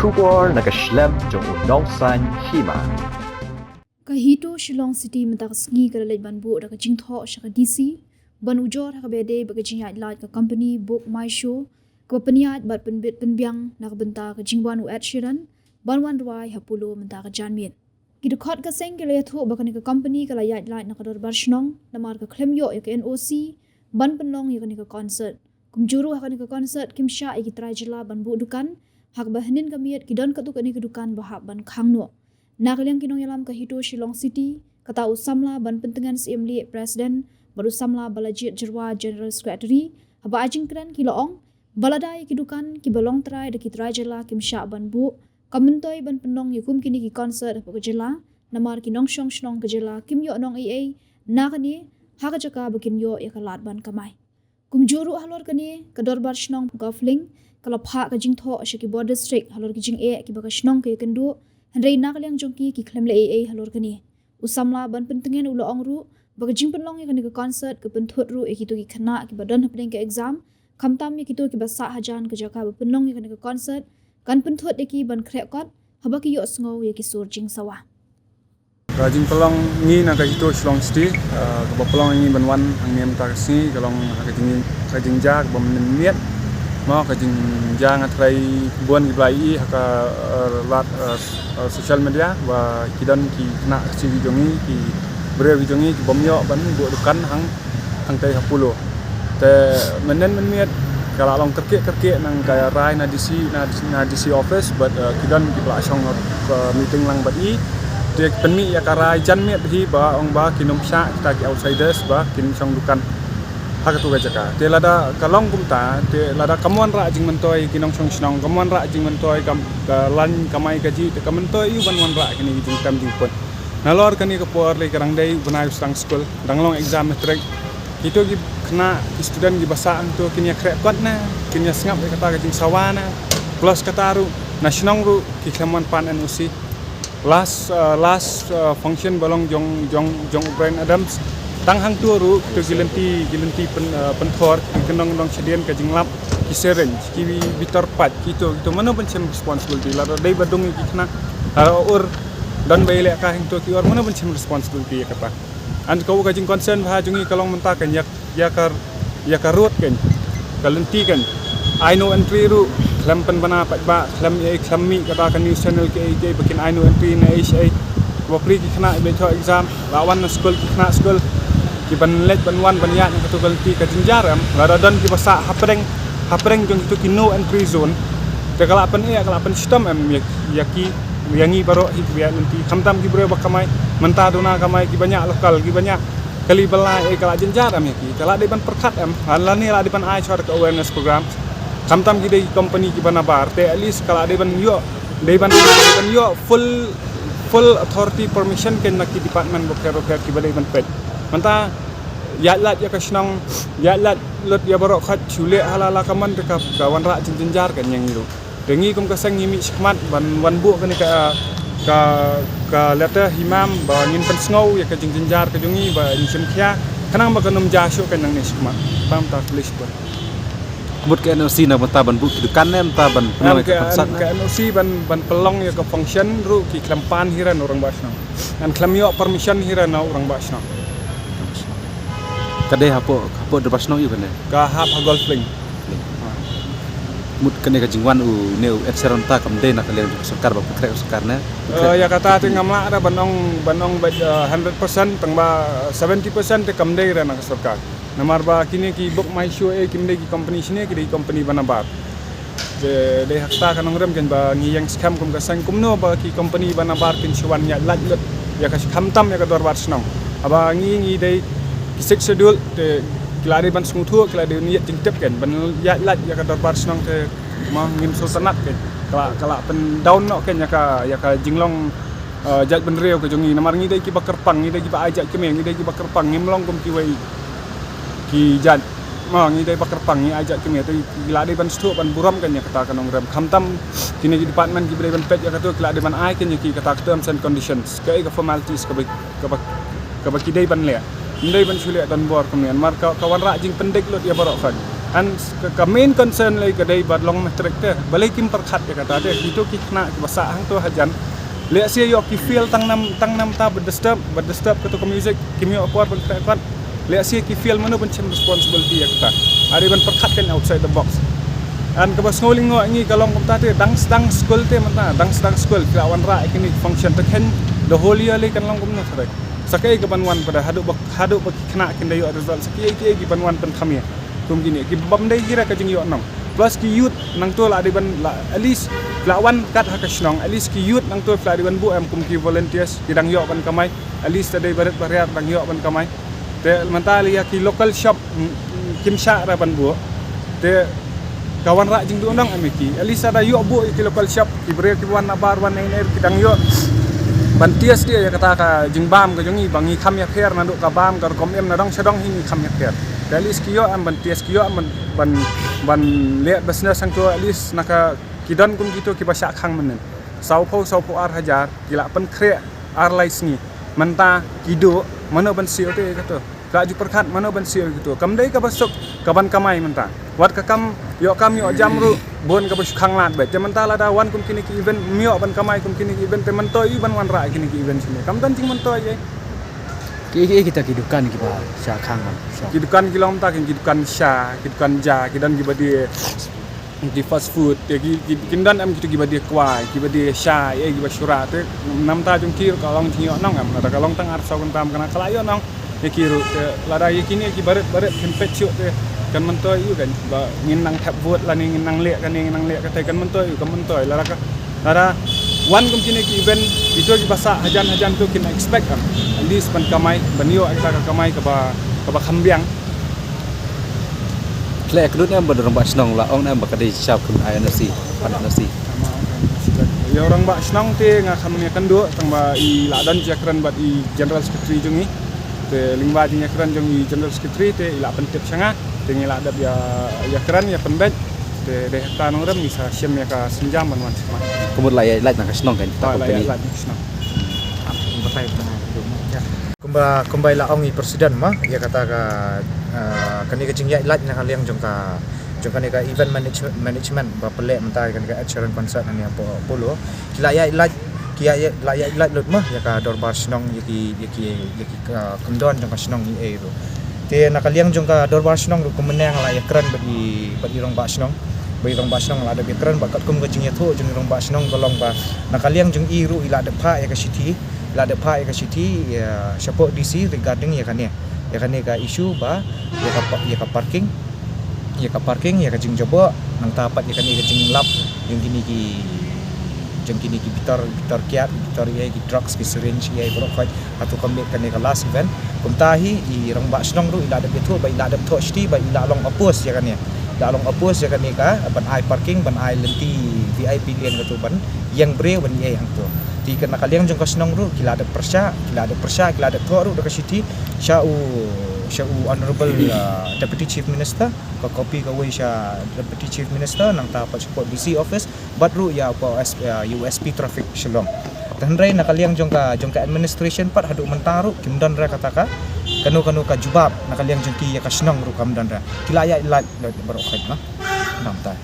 Shubor nakaslem jong unongsan hima. Kahito Shillong City mentak sengi kada lait banbu da kajingtho shaka DC ban ujor ha bede baga jingat light ka company book my show ka peniat bat penbit penbiang nak benta ka jingwan u Ed Sheeran ban wan dwai ha pulo mentak ka janmien kidu khot ka seng ke le tho bakani ka company ka light nak dor barshnong namar ka klem yo ka NOC ban penlong yakani ka concert kumjuru ha ka concert kimsha iki trajila ban bu dukan hak bahnin kamiet kidon ka tu kani ka dukan bahab ban khangno Nakaliang kinong yalam kahito Shillong City, kata usamla ban pentengan CMD Presiden, baru samla balajit jerwa General Secretary, haba ajing keren kiloong, baladai kidukan kibalong terai de kitrajela kimsya ban bu, kamentoy ban penong yukum kini ki concert haba kejela, namar kinong syong syong kejela kim yo nong AA, nakani haka jaka bakin yo yakalat ban kamay. Kumjuru halor kani kadorbar syong gofling, kalap hak kajing tho syaki border district halor kijing ki baka syong kaya kendu, Hendrai nakaliang jongki ki klem le AA halor kani. Usamla ban pentengen ulo ongru, baga jing penlong ya kani ke concert ke penthut ru kitu ki kena ki badan hapdeng ke exam, kamtam ya kitu ki basa hajan ke jaka ba penlong ya kani ke concert, kan penthut ya ki ban krek kot, haba ki yo sngau ya ki sur jing sawah. Jing pelong ni nak kahito Shillong City, ke pelong ni ban wan ang niam taksi kalong ka jing jak bom niat mau ka jing jang atrai buan ki blai haka lat social media wa kidan ki kena si jongi ki bre jongi ki bomyo ban bu dukan hang tai hapulo te menen menmiat kala long kerke nang kaya rai na DC office but kidan ki bla song meeting lang badi te penmi ya karai jan miat hi ba ong ba kinom sha kita ki outsiders ba kin song dukan hak tu gajaka te lada kalong kumta te lada kamuan ra jing mentoi kinong song snong kamuan ra jing mentoi kam lan kamai gaji te kamentoi yu ban wan ra kini jing kam jing pon nalor kani ke por le karang dai bunai stang school danglong exam matric itu gi kena student gi basa antu kini krek kot na kini sngap kata jing sawana plus kata ru nasional ru ki klaman pan NOC last function balong jong Brian Adams tang hang tu ru tu gilanti penthor kenong nong sedian ka jinglap ki sereng ki bitor pat gitu mana pencem responsibility la dai badung ki kena or dan baile ka hang tu ki or mana pencem responsibility ya kata and kau ka jing concern ha jungi kalong menta kan ya karut kan kalanti kan I know entry ru klampen bana pat ba klammi kata kan news channel ke bikin I know entry na HA wapri ki kena beto exam lawan na school ki kena school ki ban let ban wan ban ya ni tu galti ka jinjaram ladadan ki basa hapreng jong itu ki no entry zone te kala pen system ki yangi baro hi biya nanti kamtam ki bre bakamai menta dona kamai ki banyak lokal ki banyak kali belai kala jinjaram ya ki kala de ban perkat ala ni la de ban ai chor ka awareness program kamtam ki de company ki ban bar te at least kala de ban yo full authority permission ken nak ki department boker ki balai ban pet manta yalat ya kasnong yalat lot ya barok khat chule halala kaman ka kawan ra jinjar kan yang itu dengi kum kasang ngimi skmat ban bu kan ka letter himam ba ngin pen sngow ya ka jinjar ka jungi ba insim khia kanang ba kanum jasho kan nang skmat pam ta tulis ba mut ke NOC na mata ban bu kidukan ne mata ban penang ke NOC ban pelong ya ka function ru ki klampan hiran orang basna dan klamyo permission hiran orang basna kadai hapo derbasno yu kan ka hap golfing mut kene ka jingwan u neu etseronta kamde nak kalian sukar ba krek sukarna ya kata te ngamla ada banong 100% tang ba 70% te kamde ra nak sukar namar ba kini ki book my show kimde ki company sini ki company banabar de hakta kanong rem kan ba ngi yang scam kum ka sang kumno ba ki company banabar kin shwan ya lat ya ka khamtam ya ka dorbar snong aba ngi dei sik schedule te kelari ban smutu kelari niat jingtep kan ban ya lat ya ka dorbar snong te ma ngin sultanat kan kala pen down no kan ya ka jinglong jat ben reu ke jongi namar ngi dei ki bakar pang ngi dei ki ba ajak kemeng ngi dei ki bakar pang ngimlong kum ki wei ki jat ma ngi dei bakar pang ngi ajak kemeng te kelari ban stu ban buram kan ya kata kanong rem khamtam kini ki department ki ban pet ya ka tu kelari ban ai kan ya ki kata terms and conditions ka formalities ka ba ki dei ban le Indai ban chule dan bor kemudian marka kawan ra jing pendek lot ya barok kan an ka main concern lai ka dai bad long metrik te balai kim perkhat ya kata dia itu ki kena ki basa hang tu hajan le sia yo ki feel tang nam ta berdisturb ke tu music kim yo kuat kan le sia ki feel manu pencem responsibility ya kata ari ban perkhat kan outside the box an ka bas ngoling ngo ngi kalong kom ta te dang school te manta dang school kira wan ra kini function te ken the whole year le kan long kom na thare sakai ka ban wan pada hadu bak kena kin dayo result sakai ki ban wan pen khamia kum gini ki bam dai kira ka jing yo nong plus ki youth nang tu la di ban la at least lawan kat ha ka snong at least ki youth nang tu la di ban bu am kum ki volunteers ki dang yo ban kamai at least tadai barat bariat dang yo ban kamai te mentali ya ki local shop kim sha ra ban bu te kawan rak jing du ndang amiki at least ada yo bu ki local shop ki bre ki wan abar wan nei ki dang yo ban tias dia ya kata ka jing bam ka jongi bangi kham ya pher na du ka bam ka kom em na dong sedong hi kham ya pher at least kiyo am ban tias kiyo am ban le business sang tu at least naka kidon kum gitu ki basa khang menen sau po ar hajar kila pen kre ar lais ni menta kido mano ban sio te kato ka ju perkhat mano ban sio gitu kam dai ka basuk ka ban kamai menta wat ka kam yo jamru bon ka bas khang lat ba menta la da wan kum kini ki event mio ban kamai kum kini ki event te mentoi ban wan ra kini ki event sini kam dan jing mentoi ye kita kehidupan kita sya khang kidukan kilom ta kidukan sha kidukan ja kidan gibadi di fast food te kindan am kitu gibadi kwai gibadi sha ye gibashura te nam ta jung kir kalong thio nong am ta kalong tang ar saw kan tam kana kala yo nong ye kiru te lada ye kini ki baret hempet chu te kan mentoi yu kan ba ngin nang tap vote la ni ngin nang le kan ngin nang le ka te kan mentoi yu kan mentoi lada wan kum kini ki event itu ki basa hajan tu kin expect kan at least ban kamai ban yo ka kamai ka ba khambiang le kedut em berang ba snong la ong em ba kadai shap kun ai nasi pan nasi ya orang ba snong te nga khamne kan do tang ba I la dan jakran bat I general secretary jungi te lingba jinya kran jungi general secretary te ila pentip sanga te ngila adab ya kran ya penbet te de ta nong ram bisa syam ya ka senjam ban wan sama kumut lai nak snong kan ta company snong batai kumbai la ong I presiden mah ya kata ka kani ka jingya ilat na kaliang jongka kani ka event management ba pelek mentai kan ka action concert ani apa polo kila ya ilat lut mah ya ka dorbar snong yaki kendon jongka snong I ero te na kaliang jongka dorbar snong ru kemenang la ya kran bagi rong ba snong bagi rong ba snong la ada kran ba kat kum ka jingya tho jong rong ba snong golong ba na kaliang jong I ru ila de pha ya ka city la de pha ya ka city ya support DC regarding ya kan ka isu ba ya ka parking ya ka jing jobo nang tapat ya kan ka jing lap yang kini ki bitar kiat bitar ya ki drugs ki syringe ya bro fight atau kami kan ka last event kumtahi I rong ba snong ru ila de betu ba ila de tho sti ba ila long opus ya kan ila long opus ya kan ka ban ai parking ban ai lenti VIP lien ka tu ban yang bre ban ye hang tu ti kan kaliang jong ka snong ru kila de persya kila de tho ru de ka city Syau Honorable Deputy Chief Minister ka copy ka way siya Deputy Chief Minister nang tapat support DC office badru ya pa USP traffic shalom tanray nakaliang jong ka administration pat hadu mentaru kimdan ra kataka kanu ka jubab nakaliang jong ki ya ka snong ru kamdan ra kila ya ilat barokat na namta